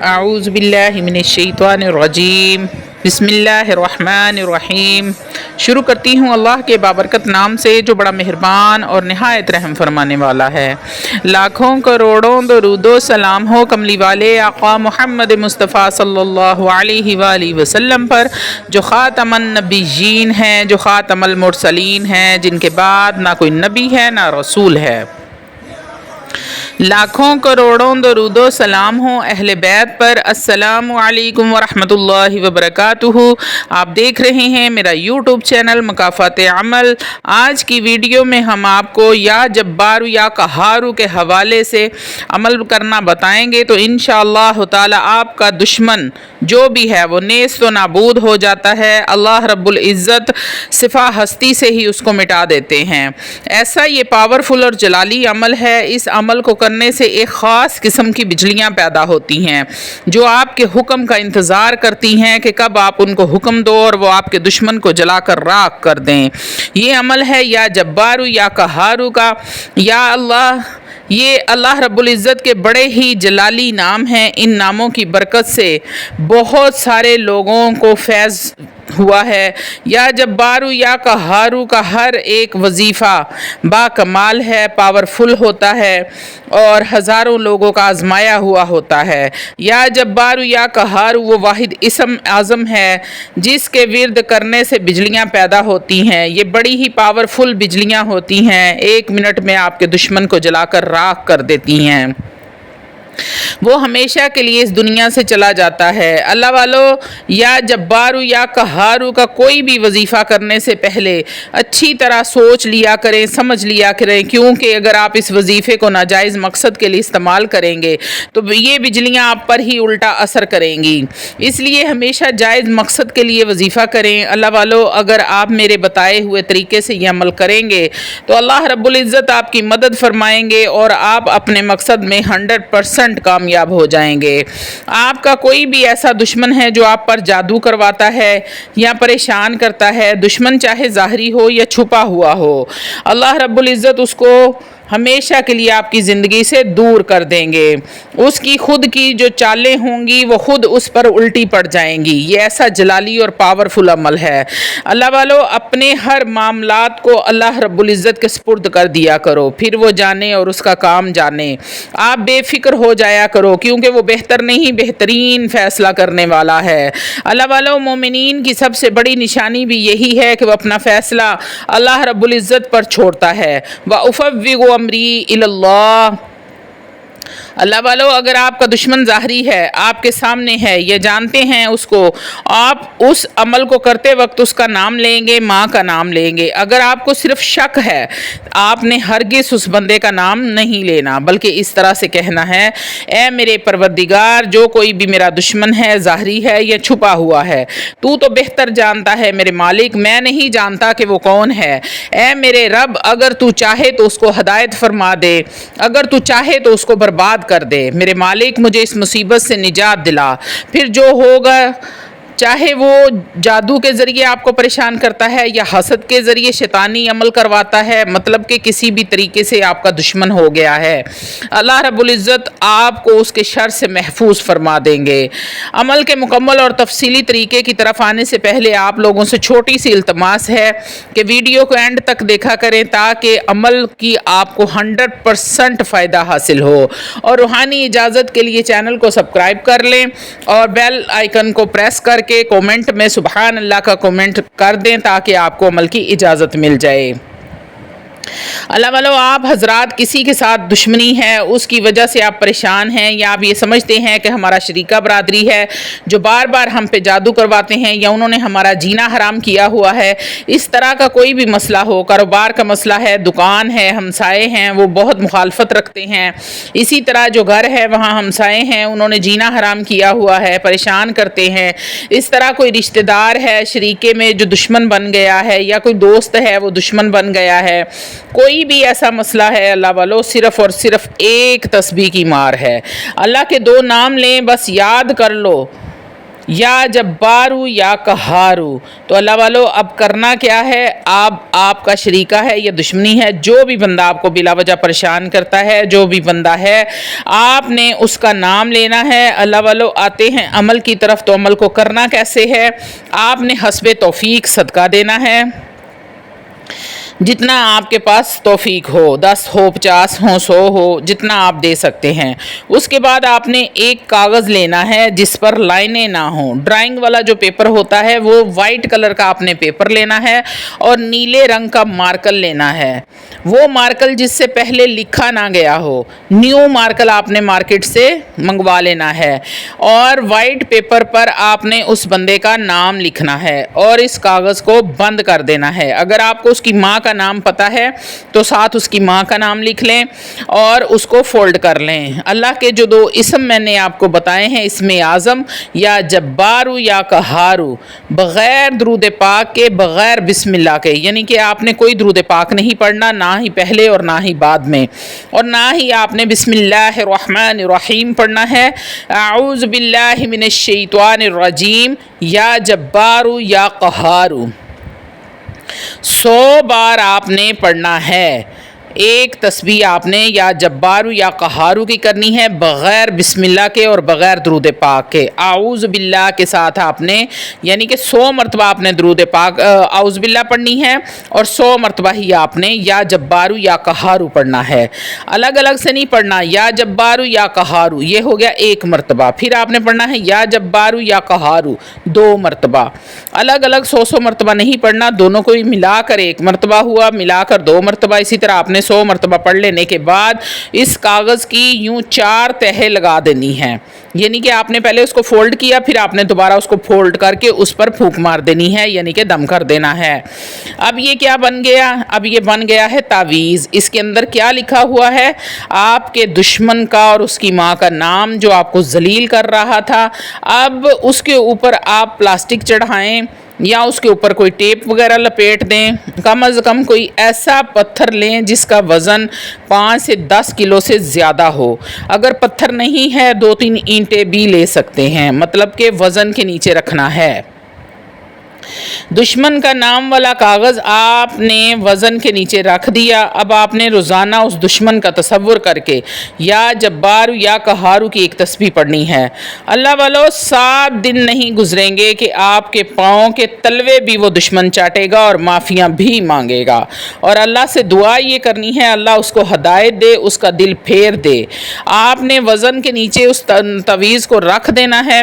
اعوذ باللہ من الشیطان الرجیم بسم اللہ الرحمن الرحیم۔ شروع کرتی ہوں اللہ کے بابرکت نام سے جو بڑا مہربان اور نہایت رحم فرمانے والا ہے۔ لاکھوں کروڑوں درود و سلام ہو کملی والے آقا محمد مصطفیٰ صلی اللہ علیہ وآلہ وسلم پر، جو خاتم النبیین ہیں، جو خاتم المرسلین ہیں، جن کے بعد نہ کوئی نبی ہے نہ رسول ہے۔ لاکھوں کروڑوں درود و سلام ہوں اہل بیت پر۔ السلام علیکم ورحمۃ اللہ وبرکاتہ۔ آپ دیکھ رہے ہیں میرا یوٹیوب چینل مکافات عمل۔ آج کی ویڈیو میں ہم آپ کو یا جبار یا قہار کے حوالے سے عمل کرنا بتائیں گے، تو انشاءاللہ تعالی آپ کا دشمن جو بھی ہے وہ نیست و نابود ہو جاتا ہے۔ اللہ رب العزت صفا ہستی سے ہی اس کو مٹا دیتے ہیں۔ ایسا یہ پاورفل اور جلالی عمل ہے۔ اس عمل کو کرنے سے ایک خاص قسم کی بجلیاں پیدا ہوتی ہیں جو آپ کے حکم کا انتظار کرتی ہیں کہ کب آپ ان کو حکم دو اور وہ آپ کے دشمن کو جلا کر راکھ کر دیں۔ یہ عمل ہے یا جبارو یا قہارو کا۔ یا اللہ، یہ اللہ رب العزت کے بڑے ہی جلالی نام ہیں۔ ان ناموں کی برکت سے بہت سارے لوگوں کو فیض ہوا ہے۔ یا جبارو یا قہارو کا ہر ایک وظیفہ با کمال ہے، پاورفل ہوتا ہے اور ہزاروں لوگوں کا آزمایا ہوا ہوتا ہے۔ یا جبارو یا قہارو وہ واحد اسم اعظم ہے جس کے ورد کرنے سے بجلیاں پیدا ہوتی ہیں۔ یہ بڑی ہی پاورفل بجلیاں ہوتی ہیں، 1 منٹ میں آپ کے دشمن کو جلا کر راکھ کر دیتی ہیں۔ وہ ہمیشہ کے لیے اس دنیا سے چلا جاتا ہے۔ اللہ والو، یا جبارو یا قہارو کا کوئی بھی وظیفہ کرنے سے پہلے اچھی طرح سوچ لیا کریں، سمجھ لیا کریں، کیونکہ اگر آپ اس وظیفے کو ناجائز مقصد کے لیے استعمال کریں گے تو یہ بجلیاں آپ پر ہی الٹا اثر کریں گی۔ اس لیے ہمیشہ جائز مقصد کے لیے وظیفہ کریں۔ اللہ والو، اگر آپ میرے بتائے ہوئے طریقے سے یہ عمل کریں گے تو اللہ رب العزت آپ کی مدد فرمائیں گے اور آپ اپنے مقصد میں 100% کامیاب ہو جائیں گے۔ آپ کا کوئی بھی ایسا دشمن ہے جو آپ پر جادو کرواتا ہے یا پریشان کرتا ہے، دشمن چاہے ظاہری ہو یا چھپا ہوا ہو، اللہ رب العزت اس کو ہمیشہ کے لیے آپ کی زندگی سے دور کر دیں گے۔ اس کی خود کی جو چالیں ہوں گی وہ خود اس پر الٹی پڑ جائیں گی۔ یہ ایسا جلالی اور پاورفل عمل ہے۔ اللہ والو، اپنے ہر معاملات کو اللہ رب العزت کے سپرد کر دیا کرو، پھر وہ جانے اور اس کا کام جانے۔ آپ بے فکر ہو جایا کرو کیونکہ وہ بہتر نہیں بہترین فیصلہ کرنے والا ہے۔ اللہ والو، مومنین کی سب سے بڑی نشانی بھی یہی ہے کہ وہ اپنا فیصلہ اللہ رب العزت پر چھوڑتا ہے۔ وَأُفَوِّضُ امری الی اللہ۔ اللہ والو، اگر آپ کا دشمن ظاہری ہے، آپ کے سامنے ہے، یہ جانتے ہیں اس کو، آپ اس عمل کو کرتے وقت اس کا نام لیں گے، ماں کا نام لیں گے۔ اگر آپ کو صرف شک ہے، آپ نے ہرگز اس بندے کا نام نہیں لینا، بلکہ اس طرح سے کہنا ہے، اے میرے پروردگار، جو کوئی بھی میرا دشمن ہے، ظاہری ہے یا چھپا ہوا ہے، تو بہتر جانتا ہے میرے مالک، میں نہیں جانتا کہ وہ کون ہے۔ اے میرے رب، اگر تو چاہے تو اس کو ہدایت فرما دے، اگر تو چاہے تو اس کو برباد کر دے۔ میرے مالک، مجھے اس مصیبت سے نجات دلا۔ پھر جو ہوگا، چاہے وہ جادو کے ذریعے آپ کو پریشان کرتا ہے یا حسد کے ذریعے شیطانی عمل کرواتا ہے، مطلب کہ کسی بھی طریقے سے آپ کا دشمن ہو گیا ہے، اللہ رب العزت آپ کو اس کے شر سے محفوظ فرما دیں گے۔ عمل کے مکمل اور تفصیلی طریقے کی طرف آنے سے پہلے آپ لوگوں سے چھوٹی سی التماس ہے کہ ویڈیو کو اینڈ تک دیکھا کریں تاکہ عمل کی آپ کو 100% فائدہ حاصل ہو، اور روحانی اجازت کے لیے چینل کو سبسکرائب کر لیں اور بیل آئیکن کو پریس کر کے کومنٹ میں سبحان اللہ کا کومنٹ کر دیں تاکہ آپ کو عمل کی اجازت مل جائے۔ اللہ والو، آپ حضرات کسی کے ساتھ دشمنی ہے، اس کی وجہ سے آپ پریشان ہیں، یا آپ یہ سمجھتے ہیں کہ ہمارا شریکہ برادری ہے جو بار بار ہم پہ جادو کرواتے ہیں، یا انہوں نے ہمارا جینا حرام کیا ہوا ہے، اس طرح کا کوئی بھی مسئلہ ہو، کاروبار کا مسئلہ ہے، دکان ہے، ہمسائے ہیں وہ بہت مخالفت رکھتے ہیں، اسی طرح جو گھر ہے وہاں ہمسائے ہیں انہوں نے جینا حرام کیا ہوا ہے، پریشان کرتے ہیں، اس طرح کوئی رشتہ دار ہے شریکے میں جو دشمن بن گیا ہے، یا کوئی دوست ہے وہ دشمن بن گیا ہے، کوئی بھی ایسا مسئلہ ہے، اللہ والو، صرف اور صرف ایک تسبیح کی مار ہے۔ اللہ کے 2 نام لیں، بس یاد کر لو، یا جبارو یا قہارو. تو اللہ والو اب کرنا کیا ہے، آپ کا شریکہ ہے یا دشمنی ہے، جو بھی بندہ آپ کو بلا وجہ پریشان کرتا ہے، جو بھی بندہ ہے، آپ نے اس کا نام لینا ہے. اللہ والو آتے ہیں عمل کی طرف. تو عمل کو کرنا کیسے ہے، آپ نے حسب توفیق صدقہ دینا ہے، جتنا آپ کے پاس توفیق ہو، 10 ہو، 50 ہو، 100 ہو، جتنا آپ دے سکتے ہیں. اس کے بعد آپ نے ایک کاغذ لینا ہے جس پر لائنیں نہ ہوں. ڈرائنگ والا جو پیپر ہوتا ہے وہ وائٹ کلر کا آپ نے پیپر لینا ہے، اور نیلے رنگ کا مارکر لینا ہے. وہ مارکر جس سے پہلے لکھا نہ گیا ہو، نیو مارکر آپ نے مارکیٹ سے منگوا لینا ہے. اور وائٹ پیپر پر آپ نے اس بندے کا نام لکھنا ہے اور اس کاغذ کو بند کر دینا ہے. اگر آپ کو اس کی ماں کا نام پتہ ہے تو ساتھ اس کی ماں کا نام لکھ لیں اور اس کو فولڈ کر لیں. اللہ کے جو 2 اسم میں نے آپ کو بتائے ہیں، اسم اعظم یا جبارو یا قہارو، بغیر درود پاک کے، بغیر بسم اللہ کے، یعنی کہ آپ نے کوئی درود پاک نہیں پڑھنا، نہ ہی پہلے اور نہ ہی بعد میں، اور نہ ہی آپ نے بسم اللہ الرحمن الرحیم پڑھنا ہے. اعوذ باللہ من الشیطان الرجیم یا جبارو یا قہارو 100 بار آپ نے پڑھنا ہے. ایک تسبیح آپ نے یا جبارو یا قہارو کی کرنی ہے، بغیر بسم اللہ کے اور بغیر درود پاک کے. اعوذ باللہ کے ساتھ آپ نے، یعنی کہ 100 مرتبہ آپ نے درود پاک اعوذ باللہ پڑھنی ہے، اور 100 مرتبہ ہی آپ نے یا جبارو یا قہارو پڑھنا ہے. الگ الگ سے نہیں پڑھنا. یا جبارو یا قہارو یہ ہو گیا 1 مرتبہ. پھر آپ نے پڑھنا ہے یا جبارو یا قہارو 2 مرتبہ. الگ الگ 100 مرتبہ نہیں پڑھنا، دونوں کو ملا کر 1 مرتبہ ہوا، ملا کر 2 مرتبہ. اسی طرح آپ نے 100 مرتبہ پڑھ لینے کے بعد اس کاغذ کی یوں 4 تہیں لگا دینی ہیں. یعنی کہ آپ نے پہلے اس کو فولڈ کیا، پھر آپ نے دوبارہ اس کو فولڈ کر کے اس پر پھونک مار دینی ہے، یعنی کہ دم کر دینا ہے. اب یہ کیا بن گیا؟ اب یہ بن گیا ہے تعویذ. اس کے اندر کیا لکھا ہوا ہے؟ آپ کے دشمن کا اور اس کی ماں کا نام جو آپ کو ذلیل کر رہا تھا. اب اس کے اوپر آپ پلاسٹک چڑھائیں یا اس کے اوپر کوئی ٹیپ وغیرہ لپیٹ دیں. کم از کم کوئی ایسا پتھر لیں جس کا وزن 5 سے 10 کلو سے زیادہ ہو. اگر پتھر نہیں ہے 2-3 اینٹیں بھی لے سکتے ہیں، مطلب کہ وزن کے نیچے رکھنا ہے. دشمن کا نام والا کاغذ آپ نے وزن کے نیچے رکھ دیا. اب آپ نے روزانہ اس دشمن کا تصور کر کے یا جبارو یا قہارو کی ایک تسبیح پڑھنی ہے. اللہ والو 7 دن نہیں گزریں گے کہ آپ کے پاؤں کے تلوے بھی وہ دشمن چاٹے گا اور معافیاں بھی مانگے گا. اور اللہ سے دعا یہ کرنی ہے اللہ اس کو ہدایت دے، اس کا دل پھیر دے. آپ نے وزن کے نیچے اس تعویذ کو رکھ دینا ہے.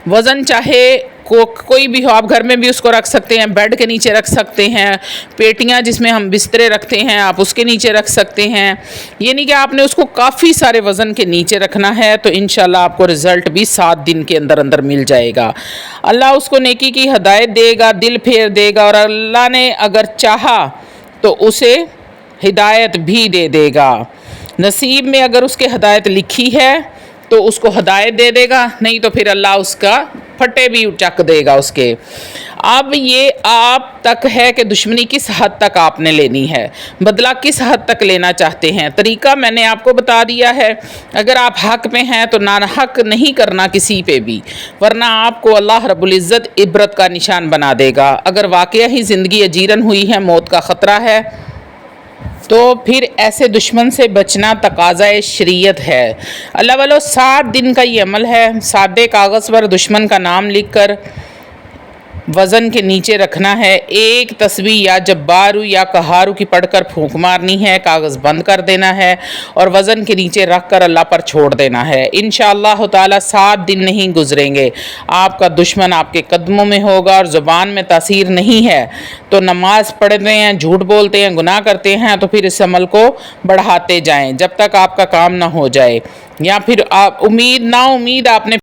وزن چاہے کوئی بھی ہو، آپ گھر میں بھی اس کو رکھ سکتے ہیں، بیڈ کے نیچے رکھ سکتے ہیں، پیٹیاں جس میں ہم بسترے رکھتے ہیں آپ اس کے نیچے رکھ سکتے ہیں. یعنی کہ آپ نے اس کو کافی سارے وزن کے نیچے رکھنا ہے. تو انشاءاللہ آپ کو رزلٹ بھی 7 دن کے اندر اندر مل جائے گا. اللہ اس کو نیکی کی ہدایت دے گا، دل پھیر دے گا، اور اللہ نے اگر چاہا تو اسے ہدایت بھی دے دے گا. نصیب میں اگر اس کے ہدایت لکھی ہے تو اس کو ہدایت دے دے گا، نہیں تو پھر اللہ اس کا پھٹے بھی چک دے گا اس کے. اب یہ آپ تک ہے کہ دشمنی کس حد تک آپ نے لینی ہے، بدلہ کس حد تک لینا چاہتے ہیں. طریقہ میں نے آپ کو بتا دیا ہے. اگر آپ حق میں ہیں تو ناحق نہیں کرنا کسی پہ بھی، ورنہ آپ کو اللہ رب العزت عبرت کا نشان بنا دے گا. اگر واقعہ ہی زندگی اجیرن ہوئی ہے، موت کا خطرہ ہے، تو پھر ایسے دشمن سے بچنا تقاضۂ شریعت ہے. اللہ والو 7 دن کا یہ عمل ہے. سادے کاغذ پر دشمن کا نام لکھ کر وزن کے نیچے رکھنا ہے. ایک تسبیح یا جبارو یا قہارو کی پڑھ کر پھونک مارنی ہے، کاغذ بند کر دینا ہے اور وزن کے نیچے رکھ کر اللہ پر چھوڑ دینا ہے. انشاءاللہ تعالی 7 دن نہیں گزریں گے، آپ کا دشمن آپ کے قدموں میں ہوگا. اور زبان میں تاثیر نہیں ہے تو نماز پڑھتے ہیں، جھوٹ بولتے ہیں، گناہ کرتے ہیں، تو پھر اس عمل کو بڑھاتے جائیں جب تک آپ کا کام نہ ہو جائے. یا پھر آپ نا امید آپ نے